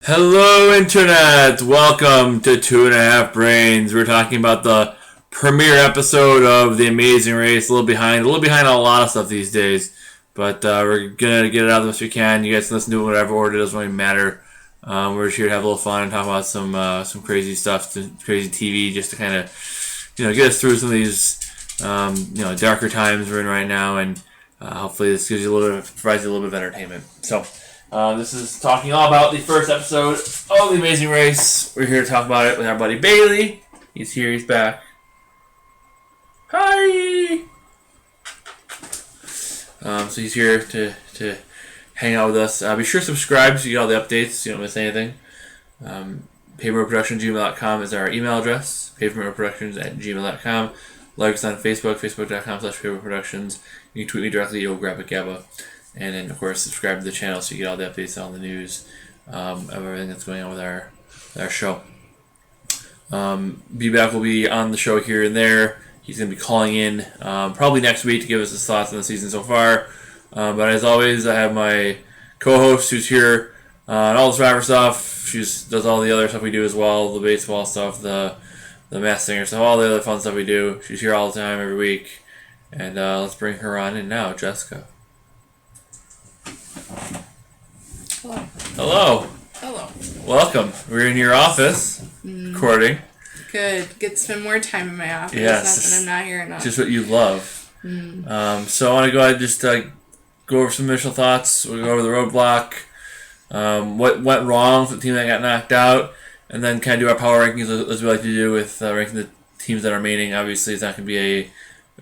Hello, Internet! Welcome to Two and a Half Brains. We're talking about the premiere episode of The Amazing Race. A little behind a lot of stuff these days, but we're gonna get it out the best we can. You guys can listen to it whatever order. It doesn't really matter. We're just here to have a little fun and talk about some crazy stuff, some crazy TV, just to kind of get us through some of these darker times we're in right now, and hopefully this provides you a little bit of entertainment. So. This is talking all about the first episode of The Amazing Race. We're here to talk about it with our buddy Bailey. He's here, he's back. Hi! So he's here to hang out with us. Be sure to subscribe so you get all the updates so you don't miss anything. paperproductions@gmail.com is our email address. paperproductions@gmail.com. Like us on Facebook, facebook.com/paperproductions. You can tweet me directly, you'll grab a GABA. And then, of course, subscribe to the channel so you get all the updates on the news of everything that's going on with our show. B-Back will be on the show here and there. He's going to be calling in probably next week to give us his thoughts on the season so far. But as always, I have my co-host who's here on all the Survivor stuff. She does all the other stuff we do as well, the baseball stuff, the Masked Singer stuff, all the other fun stuff we do. She's here all the time, every week. And let's bring her on in now, Jessica. Hello. Hello. Welcome. We're in your office recording. Good. Get to spend more time in my office. Yes. Not that I'm not here enough. Just what you love. So I want to go ahead and just go over some initial thoughts. We'll go over the roadblock, what went wrong for the team that got knocked out, and then kind of do our power rankings as we like to do with ranking the teams that are remaining. Obviously, it's not going to be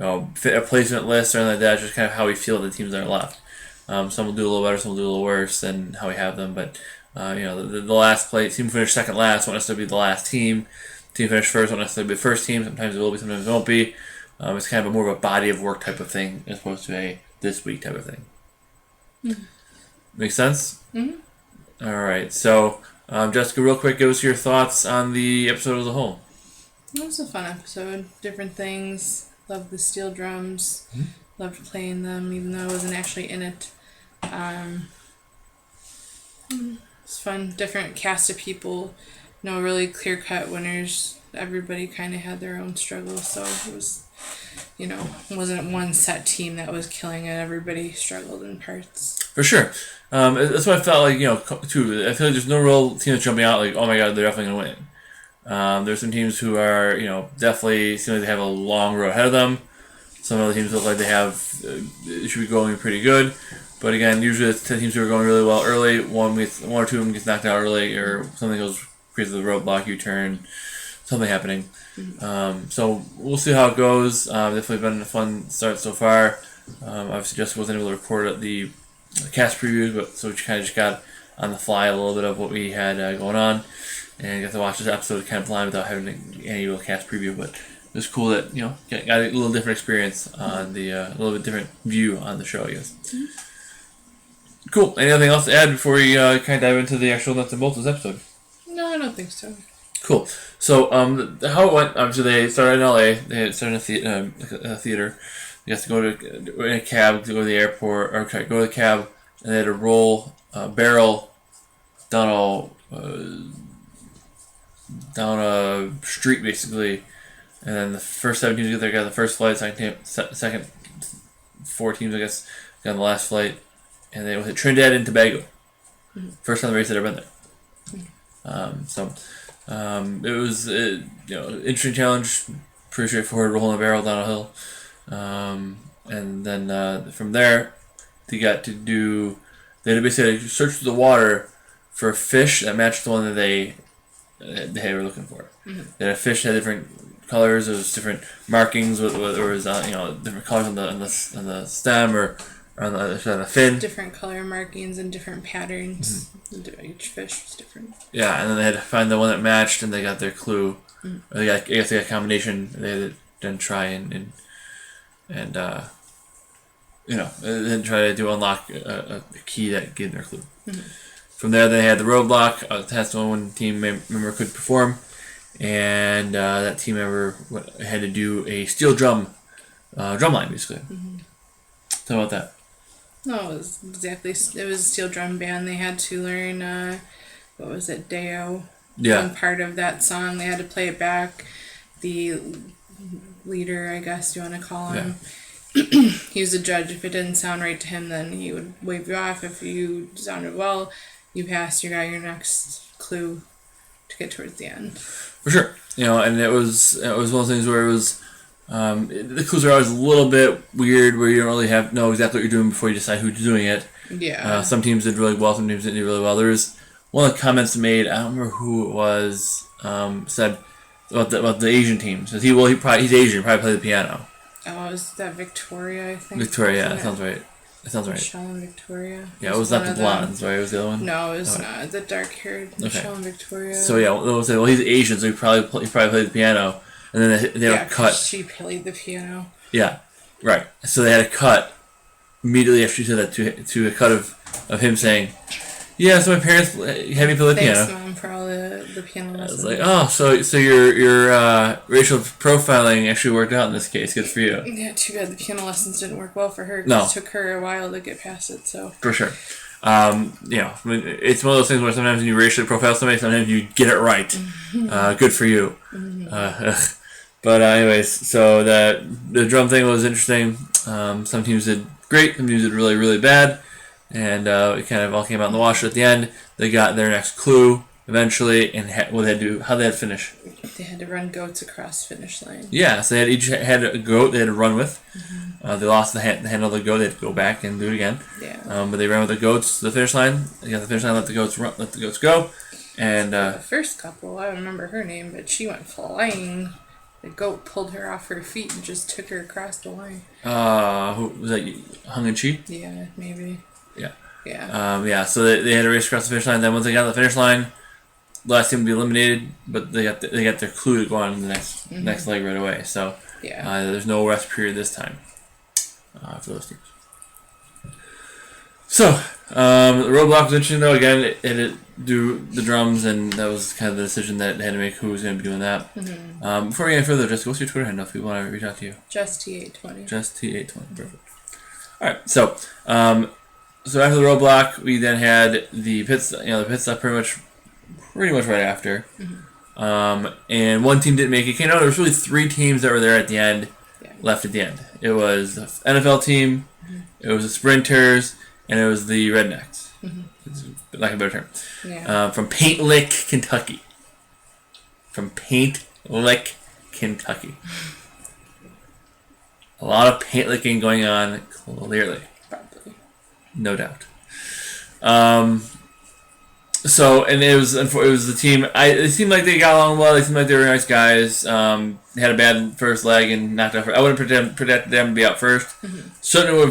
a placement list or anything like that. It's just kind of how we feel the teams that are left. Some will do a little better, some will do a little worse than how we have them. But the last place team finished second last won't necessarily be the last team. Team finished first won't necessarily be the first team. Sometimes it will be, sometimes it won't be. It's kind of more of a body of work type of thing as opposed to a this week type of thing. Mm-hmm. Make sense? Mm-hmm. All right. So Jessica, real quick, give us your thoughts on the episode as a whole. It was a fun episode. Different things. Loved the steel drums. Mm-hmm. Loved playing them, even though I wasn't actually in it. It's fun. Different cast of people. No really clear-cut winners. Everybody kind of had their own struggles, so it was, it wasn't one set team that was killing it. Everybody struggled in parts. For sure. That's what I felt like, too. I feel like there's no real team that's jumping out like, oh my god, they're definitely going to win. There's some teams who are, definitely seem like they have a long road ahead of them. Some other teams look like they should be going pretty good. But again, usually it's 10 teams who are going really well early. One or two of them gets knocked out early, or something goes crazy with the roadblock, U-turn, something happening. Mm-hmm. So we'll see how it goes. Definitely been a fun start so far. Obviously, Jessica wasn't able to record the cast previews, but so we kind of just got on the fly a little bit of what we had going on. And got to watch this episode kind of blind without having any real cast preview, but it was cool that got a little different experience on the a little bit different view on the show, I guess. Mm-hmm. Cool. Anything else to add before we kind of dive into the actual nuts and bolts of this episode? No, I don't think so. Cool. So how it went? Obviously, they started in L.A. They started in a theater. You have to go in a cab to go to the airport, or go to the cab, and they had to roll a barrel down a street basically. And then the first 7 teams get there, got the first flight, second 4 teams, I guess, got on the last flight. And they hit Trinidad and Tobago. Mm-hmm. First time the race had ever been there. Mm-hmm. It was an interesting challenge, pretty straightforward, rolling a barrel down a hill. And then from there, they had to basically search through the water for a fish that matched the one that they were looking for. Mm-hmm. They had a fish that had different colors. It was different markings. Whether it was different colors on the stem or on the fin. Different color markings and different patterns. Mm-hmm. Each fish was different. Yeah, and then they had to find the one that matched, and they got their clue. Mm-hmm. I guess they got a combination. They had to then try and then try to unlock a key that gave them their clue. Mm-hmm. From there, they had the roadblock. Test one team member could perform. And that team member had to do a steel drum line, basically. Mm-hmm. Tell me about that. No, it was a steel drum band. They had to learn what was it, Deo? Yeah. One part of that song, they had to play it back. The leader, I guess you want to call him. He was a judge. If it didn't sound right to him, then he would wave you off. If you sounded well, you passed. You got your next clue to get towards the end. For sure. And it was one of those things where it was the clues are always a little bit weird, where you don't really know exactly what you're doing before you decide who's doing it. Yeah. Some teams did really well. Some teams didn't do really well. There was one of the comments made. I don't remember who it was. Said about the Asian teams. He's Asian. Probably played the piano. Oh, is that Victoria? I think. Victoria, yeah, that sounds right. That sounds right. Michelle and Victoria. Yeah, it was not the blondes, right? It was the other one. No, it was not the dark-haired Michelle and Victoria. So yeah, they'll say, well, he's Asian, so he probably played the piano, and then they were cut. She played the piano. Yeah, right. So they had a cut immediately after she said that to a cut of him saying, "Yeah, so my parents had me play the piano." Thanks, Mom, for all the piano lessons. I was like, oh, so your racial profiling actually worked out in this case. Good for you. Yeah, too bad the piano lessons didn't work well for her. No. It took her a while to get past it, so. For sure. It's one of those things where sometimes when you racially profile somebody, sometimes you get it right. Good for you. But anyways, so the drum thing was interesting. Some teams did great, some teams did really, really bad. And it kind of all came out in the wash at the end. They got their next clue eventually, and how they had to finish. They had to run goats across the finish line. Yeah, so they each had a goat they had to run with. They lost the handle of the goat. They had to go back and do it again. Yeah. But they ran with the goats to the finish line. They got the finish line, let the goats go. And the first couple, I don't remember her name, but she went flying. The goat pulled her off her feet and just took her across the line. Who was that? Hung and Chi? Yeah, maybe. Yeah. Yeah. So they had to race across the finish line. Then once they got to the finish line, the last team to be eliminated, but they got their clue to go on to the next leg right away. So there's no rest period this time for those teams. So the roadblock was interesting though. Again, it had to do the drums, and that was kind of the decision that they had to make who was going to be doing that. Before we get any further, Jessica, what's your Twitter handle if we want to reach out to you? Just T820. Just T820. Perfect. All right. So after the roadblock, we then had the pit stop pretty much right after. And one team didn't make it. There was really three teams that were there at the end, left at the end. It was the NFL team, it was the Sprinters, and it was the Rednecks. Like a better term. Yeah. From Paint Lick, Kentucky. A lot of paint licking going on, clearly. Probably. No doubt. So, and it was the team. It seemed like they got along well. They seemed like they were nice guys. They had a bad first leg and knocked out. I wouldn't predict them to be out first. Certainly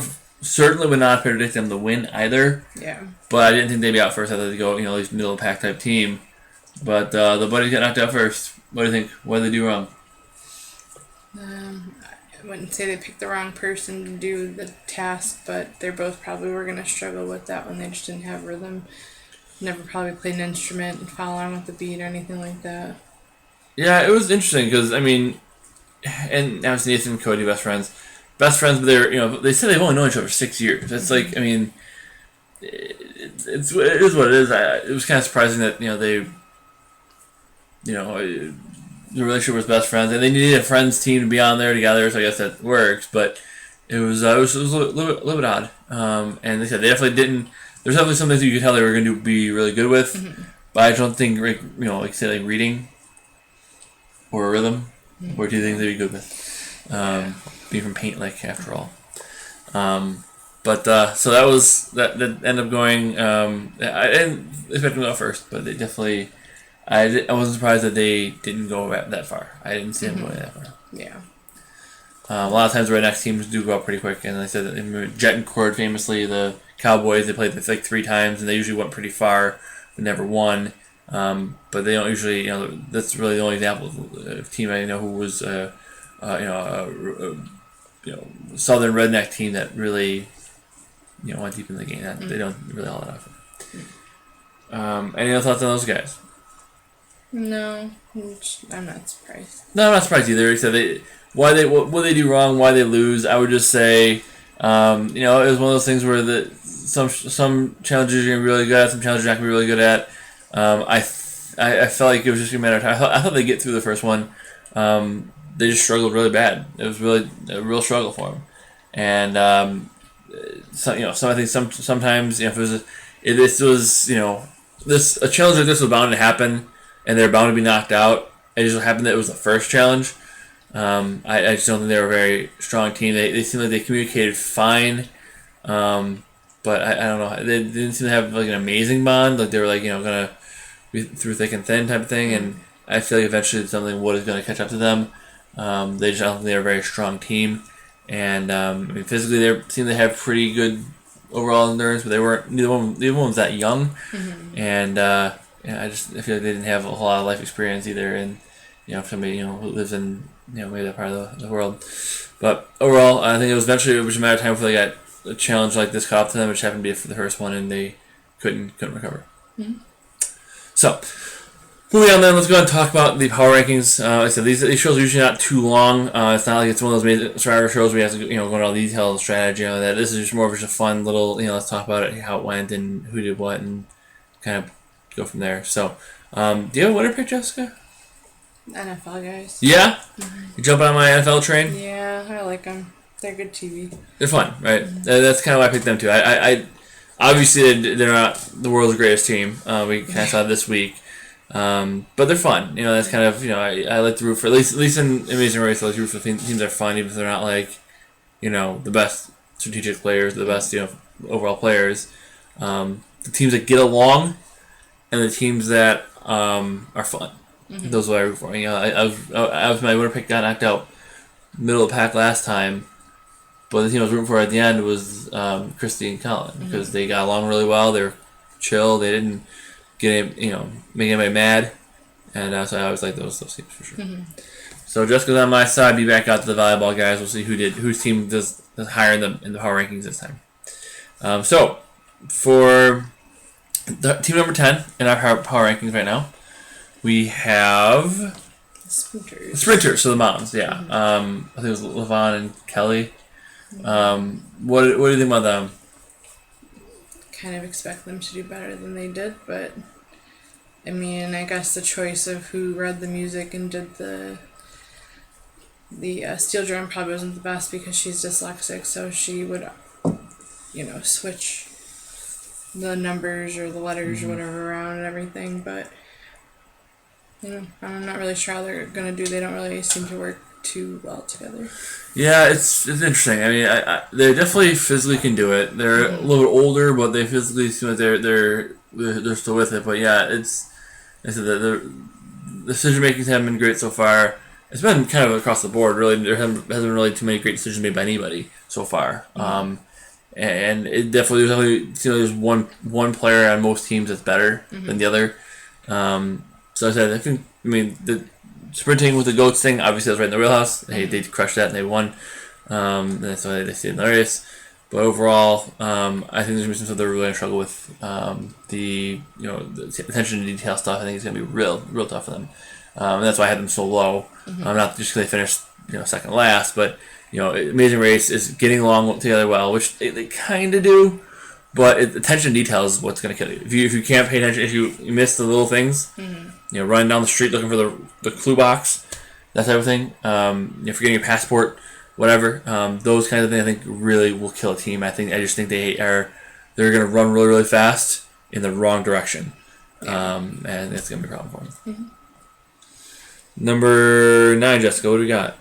would not predict them to win either. Yeah. But I didn't think they'd be out first. I thought they'd go, at least middle of the pack type team. But the buddies got knocked out first. What do you think? What did they do wrong? I wouldn't say they picked the wrong person to do the task, but they both probably were going to struggle with that one. They just didn't have rhythm. Never probably played an instrument and follow on with the beat or anything like that. Yeah, it was interesting because, and obviously Nathan and Cody, best friends, but they said they've only known each other for 6 years. It's like, it is what it is. It was kind of surprising that, the relationship was best friends, and they needed a friends team to be on there together, so I guess that works, but it was a little bit odd. And they said they definitely didn't. There's definitely some things you could tell they were going to be really good with, but I don't think, like say like reading or rhythm, or do you think they'd be good with? Being from Paint Lick, after all. So that was that ended up going. I didn't expect them to go first, but they definitely. I wasn't surprised that they didn't go that far. I didn't see them going that far. Yeah. A lot of times the next teams do go up pretty quick, and they said that Jet and Cord, famously, the Cowboys, they played like 3 times, and they usually went pretty far, but never won. But they don't usually, that's really the only example of a team I know who was, Southern redneck team that really, went deep in the game. They don't really all that often. Any other thoughts on those guys? No, I'm not surprised. No, I'm not surprised either. Except what they do wrong, why they lose. I would just say, it was one of those things where some challenges you're gonna be really good at, some challenges you're not gonna be really good at. I felt like it was just a matter of time. I thought they'd get through the first one. They just struggled really bad. It was really a real struggle for them. And I think sometimes if this was a challenge like this was bound to happen, and they're bound to be knocked out. It just happened that it was the first challenge. I just don't think they were a very strong team. They seemed like they communicated fine, but I don't know. They didn't seem to have like an amazing bond. Like they were like gonna be through thick and thin type of thing. And I feel like eventually something is going to catch up to them. They just I don't think they're a very strong team. And physically they seem to have pretty good overall endurance, but they weren't neither one was that young. And I feel like they didn't have a whole lot of life experience either. And for somebody who lives in maybe that part of the world. But overall, I think it was a matter of time before they got a challenge like this caught up to them, which happened to be for the first one, and they couldn't recover. So, moving on then, let's go ahead and talk about the power rankings. Like I said, these shows are usually not too long. It's not like it's one of those major Survivor shows where you have to go into all the detail, strategy, and all that. This is just more of just a fun little, let's talk about it, how it went, and who did what, and kind of go from there. So, do you have a winner pick, Jessica? NFL guys. Yeah? You jump on my NFL train? Yeah, I like them. They're good TV. They're fun, right? That's kind of why I picked them too. I obviously they're not the world's greatest team. We kind of saw it this week, but they're fun. That's kind of I like to root for at least in Amazing Race. I like to root for teams that are fun, even if they're not like the best strategic players, the best overall players. The teams that get along, and the teams that are fun. Those are what I root for. I was my winner pick got knocked out middle of the pack last time. But the team I was rooting for at the end was Christy and Colin because they got along really well. They were chill. They didn't make anybody mad, and so I always like those teams for sure. So Jessica's on my side. Be back out to the volleyball guys. We'll see whose team does higher in the power rankings this time. So for the team number 10 in our power rankings right now, we have sprinters. So the moms, yeah. I think it was Levon and Kelly. What do you think about them? Kind of expect them to do better than they did, but I guess the choice of who read the music and did the steel drum probably wasn't the best because she's dyslexic, so she would switch the numbers or the letters or whatever around and everything, but I'm not really sure how they're gonna do. They don't really seem to work too well together. Yeah, it's interesting. I they definitely physically can do it. They're a little bit older, but they physically seem like they're still with it. But yeah, I said the decision makings haven't been great so far. It's been kind of across the board. Really, there hasn't been really too many great decisions made by anybody so far. And it definitely there's one player on most teams that's better than the other. So I said the sprinting with the goats thing, obviously that was right in the wheelhouse. They crushed that and they won. And that's why they stayed in the race. But overall, I think there's going to be some stuff they're really going to struggle with. The attention to detail stuff, I think is going to be real tough for them. And that's why I had them so low. Not just because they finished second last, but Amazing Race is getting along together well, which they kind of do. But attention to detail is what's going to kill you. If you can't pay attention, if you miss the little things, running down the street looking for the clue box, that type of thing, forgetting your passport, whatever, those kinds of things I think really will kill a team. I just think they're going to run really, really fast in the wrong direction, and it's going to be a problem for them. Number 9, Jessica, what do we got?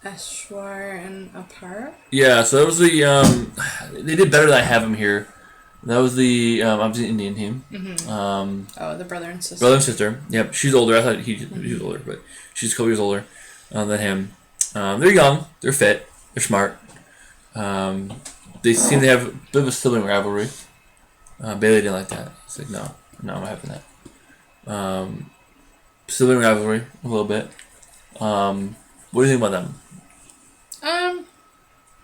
Eshwar and Apara? Yeah, so that was the they did better than I have them here. That was the obviously Indian team. The brother and sister. Brother and sister. Yep, she's older. I thought he was older, but she's a couple years older than him. They're young. They're fit. They're smart. They seem to have a bit of a sibling rivalry. Bailey didn't like that. It's like no, I'm not having that. Sibling rivalry a little bit. What do you think about them?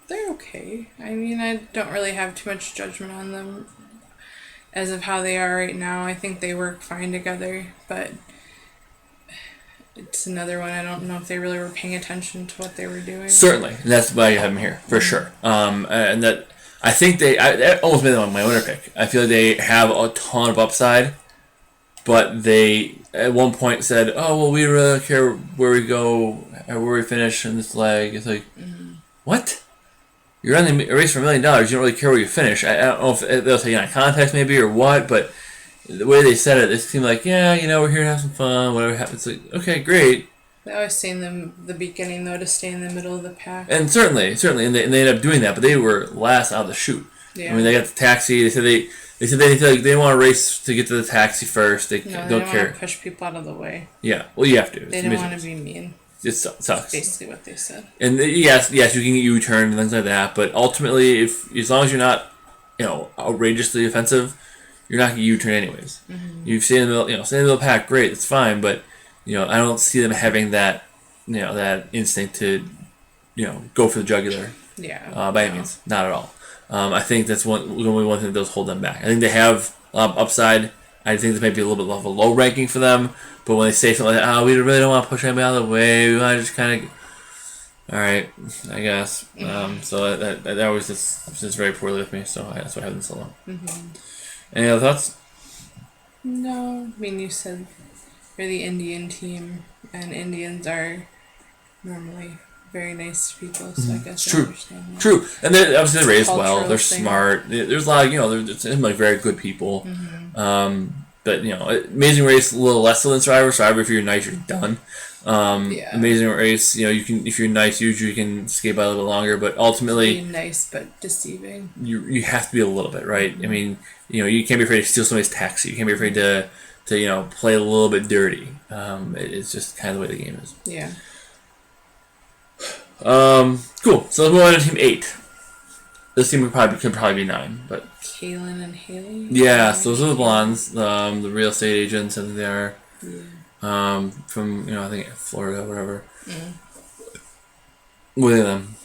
They're okay. I don't really have too much judgment on them as of how they are right now. I think they work fine together, but it's another one. I don't know if they really were paying attention to what they were doing. Certainly. And that's why you have them here, for sure. And that I think that almost made them my winner pick. I feel like they have a ton of upside, but they at one point said, "Oh well, we really don't care where we go or where we finish in this leg." It's like, what? You're on the race for $1 million. You don't really care where you finish. I don't know if they'll say out of context maybe or what, but the way they said it seemed like, yeah, we're here to have some fun. Whatever happens, like, okay, great. They always say in the beginning though to stay in the middle of the pack. And certainly, and they ended up doing that, but they were last out of the chute. Yeah. I mean, they got the taxi. They said they feel like they want to race to get to the taxi first. They don't care. want to push people out of the way. Yeah, well, you have to. They don't want to be mean. It sucks. That's basically what they said. And yes, you can get U-turn and things like that, but ultimately, as long as you're not, outrageously offensive, you're not going to U-turn anyways. Mm-hmm. You stay in the middle, stay in the middle pack, great, it's fine, but I don't see them having that, that instinct to, go for the jugular. Yeah. By any means, not at all. I think that's only one thing that does hold them back. I think they have a lot of upside. I think this might be a little bit of a low ranking for them, but when they say something like, we really don't want to push anybody out of the way, we want to just kind of, all right, I guess. So that always just very poorly with me, so that's why I have them so low. Mm-hmm. Any other thoughts? No. I mean, you said you're the Indian team, and Indians are normally very nice people, so I guess I understand that. True. And obviously they're raised well, they're thing. smart. There's a lot of, they're like very good people. Mm-hmm. But, Amazing Race, a little less so than Survivor. Survivor, if you're nice, you're done. Amazing Race, you can, if you're nice, usually you can skate by a little bit longer, but ultimately... Being nice, but deceiving. You have to be a little bit, right? Mm-hmm. I mean, you can't be afraid to steal somebody's taxi. You can't be afraid to play a little bit dirty. It's just kind of the way the game is. Yeah. Cool. So let's move on to Team 8. This team could probably be 9, but... Kaylin and Haley? Yeah, so those are the blondes, the real estate agents, and they are from, I think Florida or whatever. What are them?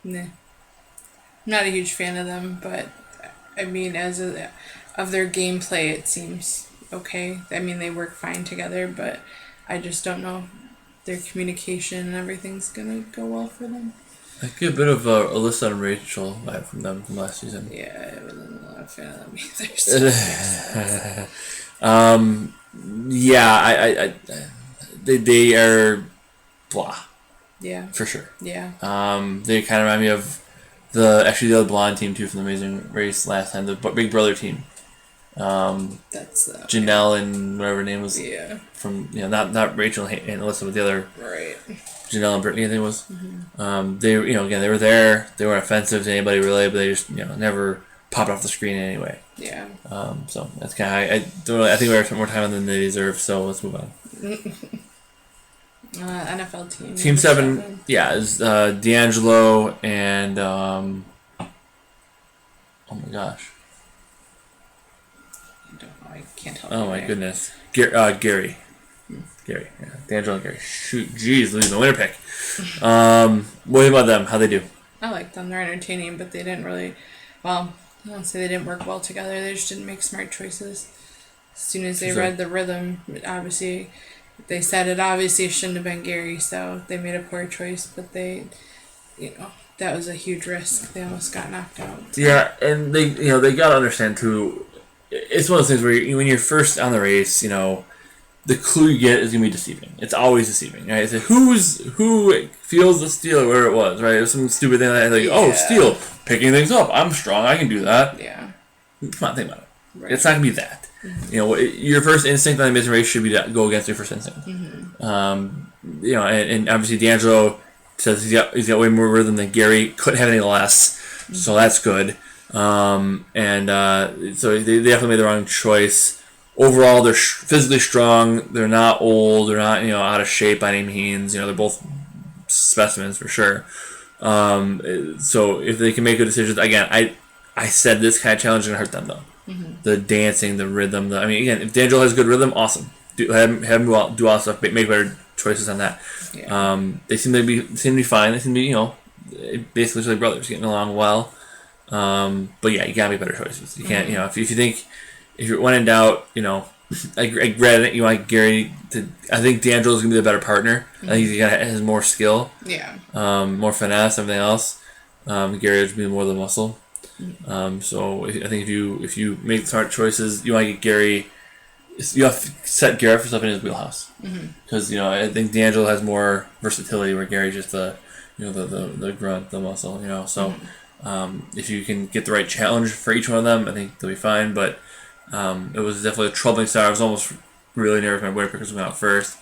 Nah. I'm not a huge fan of them, but I mean, of their gameplay, it seems okay. I mean, they work fine together, but I just don't know if their communication and everything's gonna go well for them. I get a bit of Alyssa and Rachel vibe from them from last season. Yeah, I wasn't a fan of them either. So yeah, they are blah. Yeah. For sure. Yeah. They kind of remind me of the other blonde team too from the Amazing Race last time, the Big Brother team. That's Janelle and whatever her name was. Yeah. From not Rachel and Alyssa, but the other. Right. Janelle and Brittany, I think it was. Mm-hmm. They again they were there. They weren't offensive to anybody really, but they just never popped off the screen anyway. Yeah. So that's kind of I think we spent more time on than they deserve. So let's move on. NFL team. Team 7, yeah, is D'Angelo and oh my gosh. I don't know. I can't help. Oh my goodness, Gary. Gary, yeah. D'Angelo and Gary. Shoot, jeez, losing the winner pick. What about them? How they do? I like them. They're entertaining, but they didn't really. Well, I don't say they didn't work well together. They just didn't make smart choices. As soon as they read the rhythm, they said it obviously shouldn't have been Gary, so they made a poor choice. But they, that was a huge risk. They almost got knocked out. Yeah, and they gotta understand too. It's one of those things where when you're first on the race, the clue you get is gonna be deceiving. It's always deceiving, right? It's like, who feels the steal or where it was, right? It's some stupid thing like steal, picking things up. I'm strong. I can do that. Yeah. Come on, think about it. Right. It's not gonna be that. Mm-hmm. Your first instinct on the Amazing Race should be to go against your first instinct. Mm-hmm. And obviously D'Angelo says he's got way more rhythm than Gary. Couldn't have any less, so that's good. So they definitely made the wrong choice. Overall, they're physically strong. They're not old. They're not out of shape by any means. They're both specimens for sure. So if they can make good decisions, again, I said this kind of challenge is gonna hurt them though. Mm-hmm. The dancing, the rhythm. Again, if D'Angelo has good rhythm, awesome. Have him do all the stuff. Make better choices on that. Yeah. They seem to be fine. They seem to be basically just like brothers, getting along well. But yeah, you gotta make better choices. You can't if you think. If you're when in doubt, I read it. You want Gary to. I think D'Angelo's gonna be the better partner. Mm-hmm. I think he has more skill. Yeah. More finesse, everything else. Gary would be more the muscle. So I think if you make smart choices, you want to get Gary. You have to set Gary for stuff in his wheelhouse because I think D'Angelo has more versatility where Gary's just the grunt, the muscle. So if you can get the right challenge for each one of them, I think they'll be fine. But it was definitely a troubling start. I was almost really nervous my winner pickers went out first.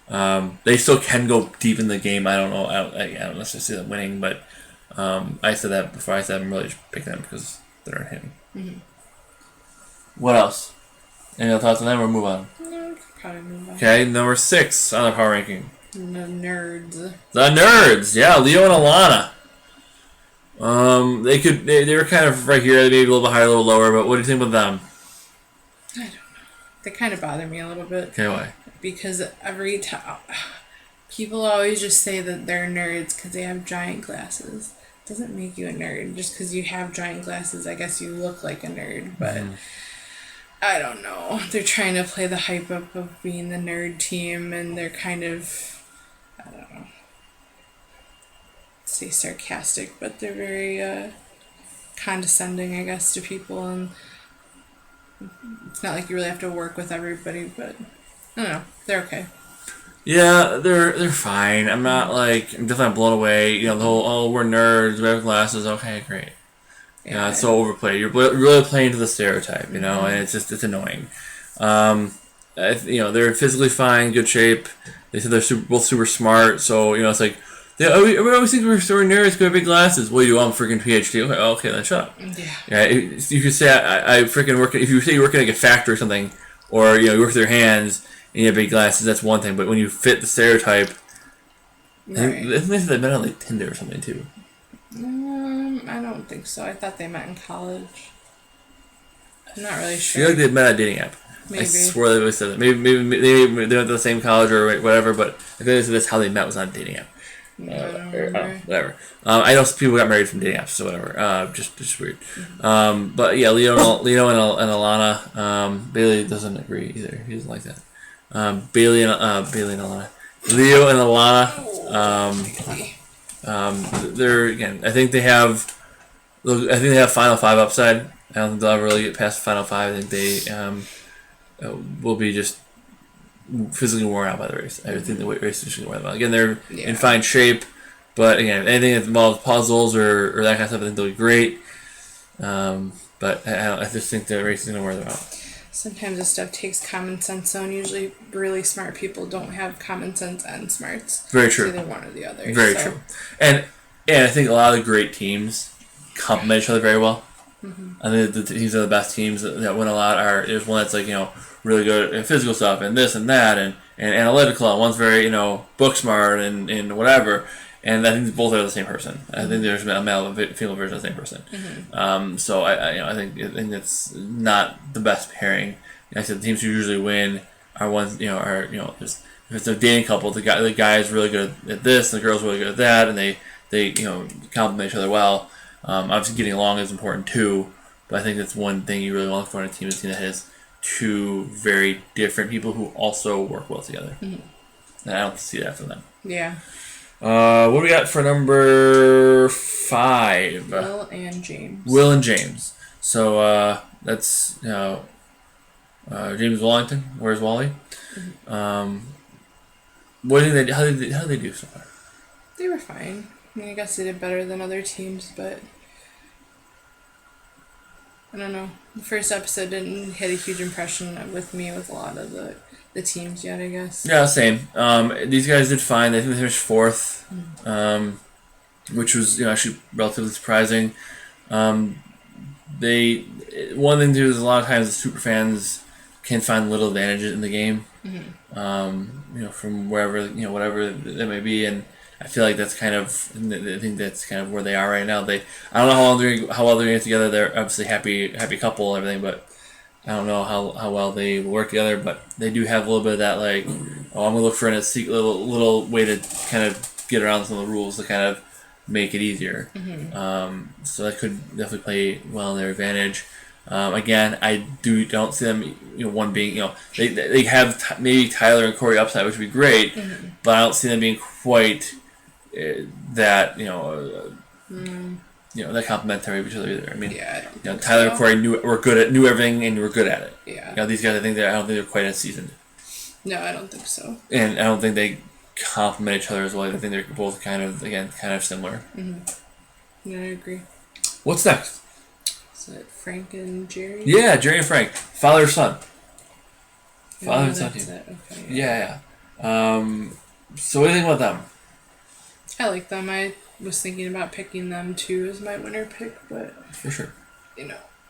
They still can go deep in the game. I don't know. I don't necessarily see them winning, but I said that before. I said I'm really just picking them because they're hitting. What else? Any other thoughts on them or move on? No, we could probably move on. Okay, number 6 on the power ranking. The nerds. The nerds, yeah, Leo and Alana. They were kind of right here, maybe a little bit higher, a little lower, but what do you think about them? I don't know. They kind of bother me a little bit. Okay, why? Because every time people always just say that they're nerds because they have giant glasses. It doesn't make you a nerd. Just because you have giant glasses, I guess you look like a nerd, but I don't know. They're trying to play the hype up of being the nerd team, and they're kind of, I don't know, say sarcastic, but they're very condescending, I guess, to people, and it's not like you really have to work with everybody, but I don't know. They're okay. Yeah, they're fine. I'm definitely blown away. The whole, we're nerds, we have glasses, okay, great. Yeah, it's so overplayed. You're really playing to the stereotype, and it's annoying. They're physically fine, good shape. They said they're both super smart, so it's like we always think we're nerds because we have big glasses. Well, you do. I'm freaking PhD. Okay, then shut up. Yeah. You could say I freaking work. If you say you work in like a factory or something, or you work with your hands and you have big glasses, that's one thing. But when you fit the stereotype, right. I think they met on like Tinder or something too. I don't think so. I thought they met in college. I'm not really sure. I feel like they met at a dating app. Maybe. I swore they always said that. Maybe they went to the same college or whatever, but I think they said that's how they met was on a dating app. Whatever. I know some people got married from dating apps, so whatever. Just weird. But yeah, Leo and Alana. Bailey doesn't agree either. He doesn't like that. Bailey and Alana. Leo and Alana. They're again. I think they have Final Five upside. I don't think they'll ever really get past the Final Five. I think they will be just physically worn out by the race. I think the race is just worn out. Again, they're in fine shape, but again, anything that involves puzzles or that kind of stuff, I think they'll be great. But I just think the race is going to wear them out. Sometimes this stuff takes common sense, and usually really smart people don't have common sense and smarts. Very true. It's either one or the other. Very true. And I think a lot of the great teams complement each other very well. I think the teams that are the best teams that win a lot there's one that's really good at physical stuff and this and that and analytical, and one's very book smart and whatever. And I think both are the same person. I think there's a male and female version of the same person. So I think that's not the best pairing. I said the teams who usually win are ones if it's a dating couple, the guy is really good at this, and the girl's really good at that, and they complement each other well. Obviously, getting along is important too, but I think that's one thing you really want for a team is that has two very different people who also work well together. And I don't see that from them. Yeah. What do we got for number 5? Will and James. Will and James. So that's James Wallington. Where's Wally? What did they? How did they do so far? They were fine. I guess they did better than other teams, but I don't know. The first episode didn't hit a huge impression with me with a lot of the teams yet, I guess. Yeah, same. These guys did fine. I think they finished 4th, which was actually relatively surprising. One thing too is a lot of times the super fans can find little advantages in the game, from wherever whatever that may be, and I feel like that's I think that's kind of where they are right now. I don't know how well they're getting together. They're obviously happy couple and everything, but I don't know how well they work together. But they do have a little bit of that I'm gonna look for a secret little way to kind of get around some of the rules to kind of make it easier. So that could definitely play well in their advantage. Again, I don't see them, one being, they have maybe Tyler and Corey upside, which would be great, but I don't see them being quite that, that complementary of each other either. I mean, Yeah, I don't think Tyler and so. Corey knew everything and were good at it. Yeah. These guys, I don't think they're quite as seasoned, No, I don't think so. and I don't think they complement each other as well. I think they're both kind of similar. Yeah, I agree. What's next? Is it Frank and Jerry? Yeah, Jerry and Frank, father and son. Father No, and son that's team. it. Okay. Yeah. So what do you think about them? I like them. I was thinking about picking them too as my winner pick, but For sure.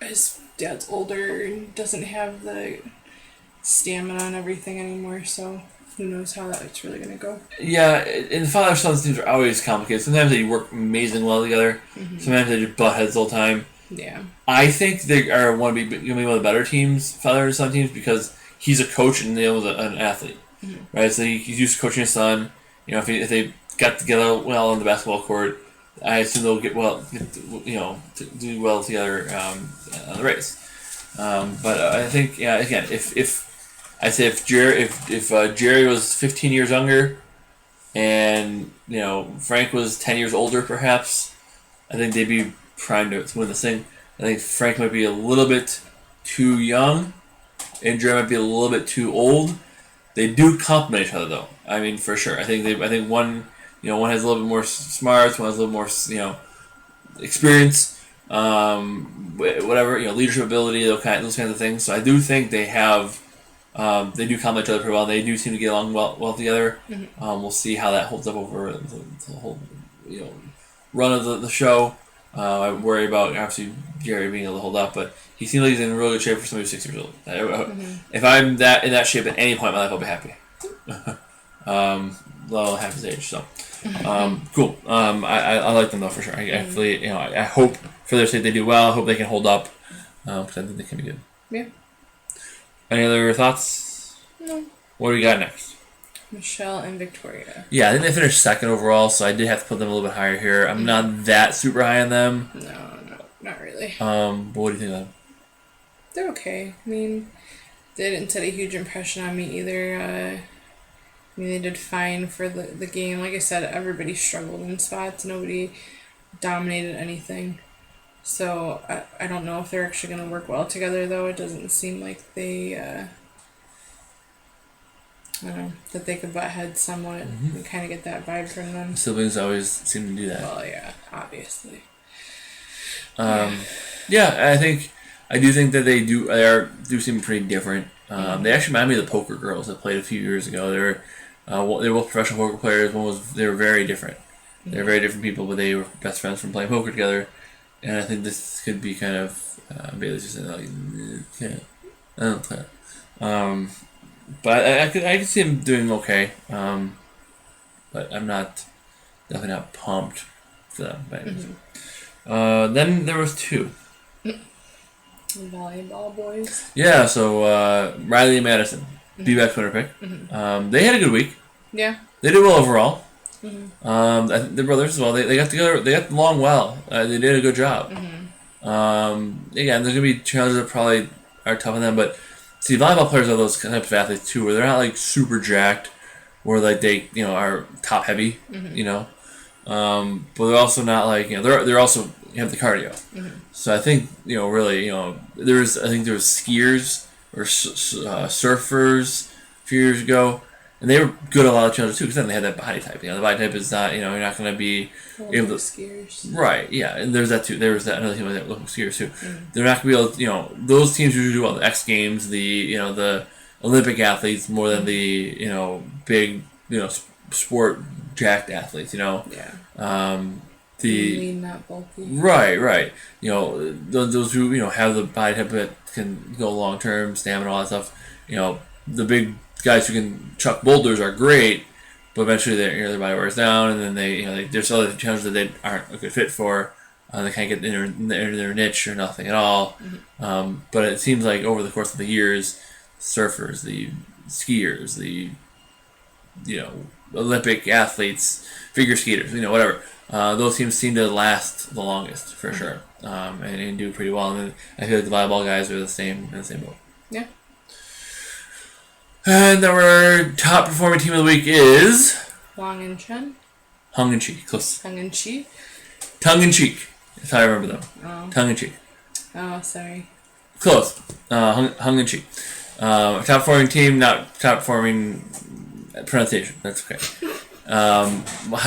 his dad's older and doesn't have the stamina and everything anymore, so who knows how that's really gonna go. Yeah, and father son teams are always complicated. Sometimes they work amazing well together. Sometimes they just butt heads all the time. Yeah. I think they are going to be one of the better teams, father and son teams, because he's a coach and Neil was an athlete, right? So he's used to coaching his son. If they got together well on the basketball court, I assume they'll to do well together on the race. But I think again, if Jerry was 15 years younger, and Frank was 10 years older, perhaps, I think they'd be primed to win this thing. I think Frank might be a little bit too young, and Jerry might be a little bit too old. They do complement each other, though. I mean, for sure. I think one has a little bit more smarts, one has a little more experience, whatever, leadership ability, those kinds of things. So I do think they have. They do complement each other pretty well. They do seem to get along well together. We'll see how that holds up over the whole run of the show. I worry about obviously Jerry being able to hold up, but he seems like he's in really good shape for somebody who's 6 years old. If I'm in that shape at any point in my life, I'll be happy. Well, half his age, so cool. I like them though for sure. I hope for their sake they do well. I hope they can hold up because I think they can be good. Yeah. Any other thoughts? No. What do we got next? Michelle and Victoria. Yeah, I think they finished second overall, so I did have to put them a little bit higher here. I'm not that super high on them. No, not really. But what do you think of them? They're okay. I mean, they didn't set a huge impression on me either. They did fine for the game. Like I said, everybody struggled in spots. Nobody dominated anything. So I don't know if they're actually going to work well together, though. It doesn't seem like they... I don't know, that they could butt heads somewhat and kind of get that vibe from them. Siblings always seem to do that. Well, yeah, obviously. Yeah, I do think that they do seem pretty different. They actually remind me of the poker girls that played a few years ago. They were both professional poker players. They were very different. They're very different people, but they were best friends from playing poker together. And I think this could be kind of Bailey's just like, I don't know. But I could see him doing okay. But I'm definitely not pumped for them. Then there was two. Volleyball boys. Yeah, so Riley and Madison, B-back winner pick. They had a good week. Yeah. They did well overall. I think their brothers as well. They got together. They got along well. They did a good job. Again, there's gonna be challenges that probably are tough on them, but see, volleyball players are those types of athletes too, where they're not like super jacked, where like they are top heavy, but they're also not like they're also have the cardio. So I think really there was skiers or surfers a few years ago. And they were good at a lot of challenges too, because then they had that body type. The body type is not, you're not going to be able to. Skiers. Right, yeah, and there's that too. There was that another team like that with skiers too. They're not going to be able to, those teams usually do well. The X Games, the Olympic athletes more than the big sport jacked athletes. Yeah. The lean, not bulky. Right. Those who have the body type that can go long term, stamina, all that stuff. The big guys who can chuck boulders are great, but eventually their body wears down, and then there's other challenges that they aren't a good fit for. They can't get in their niche or nothing at all. But it seems like over the course of the years, surfers, the skiers, the Olympic athletes, figure skaters, whatever. Those teams seem to last the longest for sure, and do pretty well. And then I feel like the volleyball guys are in the same boat. Yeah. And our top performing team of the week is Long and Chen. Hung and Cheek. Close. Tongue in cheek. Tongue in Cheek. That's how I remember them. Oh. Tongue in cheek. Oh, sorry. Close. Hung in cheek. Top performing team, not top performing pronunciation. That's okay. How do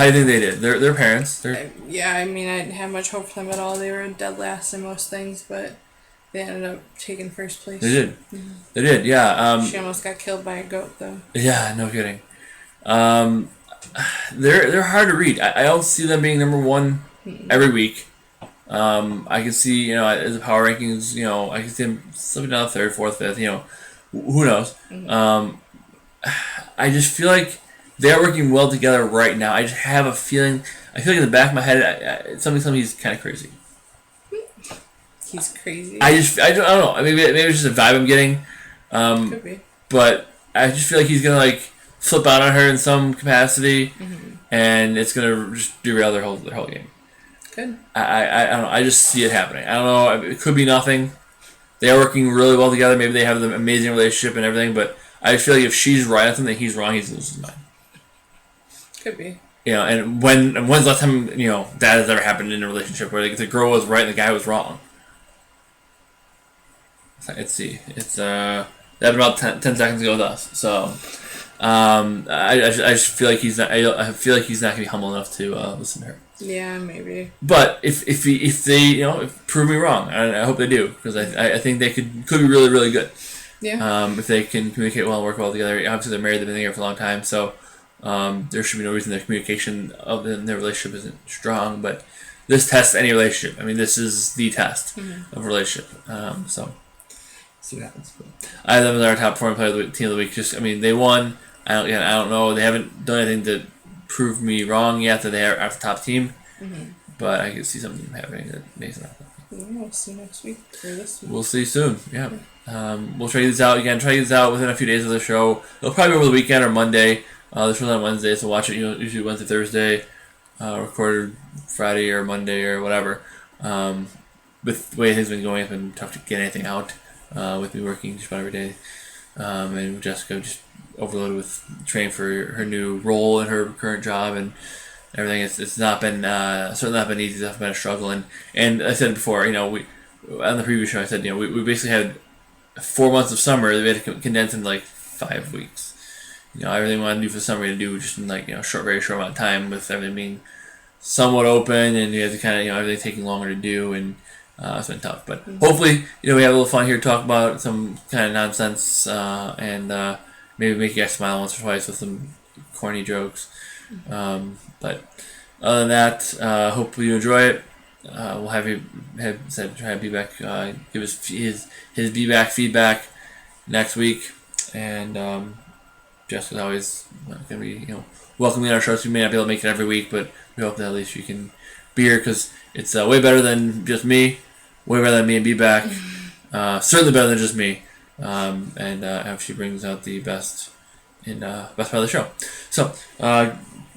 you think they did? Their parents. Yeah, I mean, I didn't have much hope for them at all. They were dead last in most things, but they ended up taking first place. They did. Mm-hmm. They did. Yeah. She almost got killed by a goat, though. Yeah. No kidding. They're hard to read. I don't see them being number one every week. I can see, as the power rankings, I can see them slipping down third, fourth, fifth. Who knows? Mm-hmm. I just feel like they're working well together right now. I just have a feeling. I feel like in the back of my head, something he's kind of crazy. He's crazy. I don't know. Maybe it's just a vibe I'm getting. Could be. But I just feel like he's gonna flip out on her in some capacity, and it's gonna just derail their whole game. Good. I don't know. I just see it happening. I don't know. It could be nothing. They are working really well together. Maybe they have an amazing relationship and everything. But I feel like if she's right on something, he's wrong. He's losing his mind. Could be. And when's the last time that has ever happened in a relationship where the girl was right and the guy was wrong? Let's see. It's that about 10 seconds ago with us. So I just feel like he's not. I feel like he's not gonna be humble enough to listen to her. Yeah, maybe. But if they prove me wrong, I hope they do, because I think they could be really, really good. Yeah. If they can communicate well and work well together. Obviously they're married. They've been together for a long time. So there should be no reason their communication of their relationship isn't strong. But this tests any relationship. I mean, this is the test of a relationship. So see what happens. But I have them as our top performing player of the team of the week. They won. I don't know. They haven't done anything to prove me wrong yet that they are the top team. But I can see something happening that makes it happen. We'll see next week or this week. We'll see soon. Yeah. We'll try to get this out again. Try to get this out within a few days of the show. It'll probably be over the weekend or Monday. This one's on Wednesday, so watch it. Usually Wednesday, Thursday. Recorded Friday or Monday or whatever. With the way things have been going, it's been tough to get anything out. With me working just about every day, and Jessica just overloaded with training for her new role in her current job and everything. It's not been certainly not been easy. It's been a struggle, and I said before, we on the previous show I said we basically had 4 months of summer that we had to condense in 5 weeks. Everything we wanted to do for the summer we had to do just in very short amount of time, with everything being somewhat open, and you have to kind of everything taking longer to do, and it's been tough. But hopefully we have a little fun here to talk about some kind of nonsense, and maybe make you guys smile once or twice with some corny jokes. But other than that, hopefully you enjoy it. We'll have you try to be back. Give us his be back feedback next week, and Jessica's always going to be welcoming our shows. We may not be able to make it every week, but we hope that at least you can be here, because it's way better than just me. Way better than me and be back. Certainly better than just me. And she brings out the best part of the show. So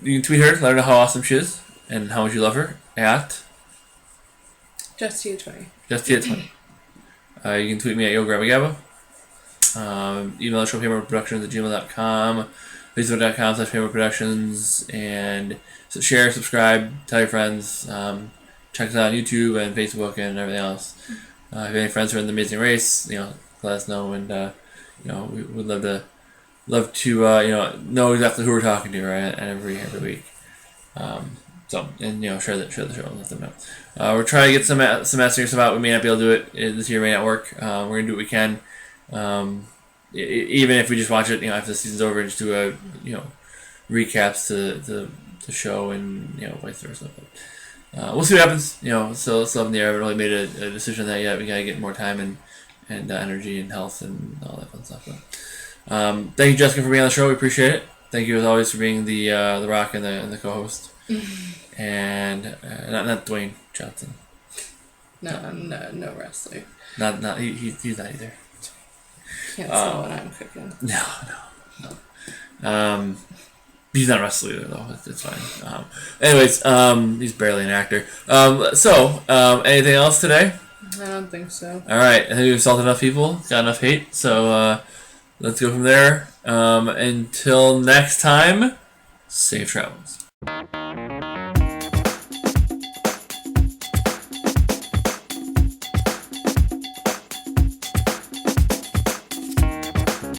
you can tweet her, let her know how awesome she is and how much you love her at Justia20. Justia20. You can tweet me at YoGrabbaGabba. Email us showpaymentproductions@gmail.com, facebook.com/paymentproductions, and so share, subscribe, tell your friends. Check us out on YouTube and Facebook and everything else. If you have any friends who are in the Amazing Race, let us know, and we would love to know exactly who we're talking to, right, every week. Share the show and let them know. We're trying to get some mastering stuff out. We may not be able to do it this year. May not work. We're gonna do what we can. Even if we just watch it, after the season's over, and just do recaps to the show, and vice versa. But we'll see what happens. Still up in the air. I haven't really made a decision on that yet. We gotta get more time and energy and health and all that fun stuff. But thank you, Jessica, for being on the show. We appreciate it. Thank you as always for being the rock and the co-host. And not Dwayne Johnson. No wrestler. Not he's not either. Can't smell what I'm cooking. No. He's not a wrestler either, though. It's fine. Anyways, he's barely an actor. Anything else today? I don't think so. All right. I think we've insulted enough people. Got enough hate. So let's go from there. Until next time, safe travels.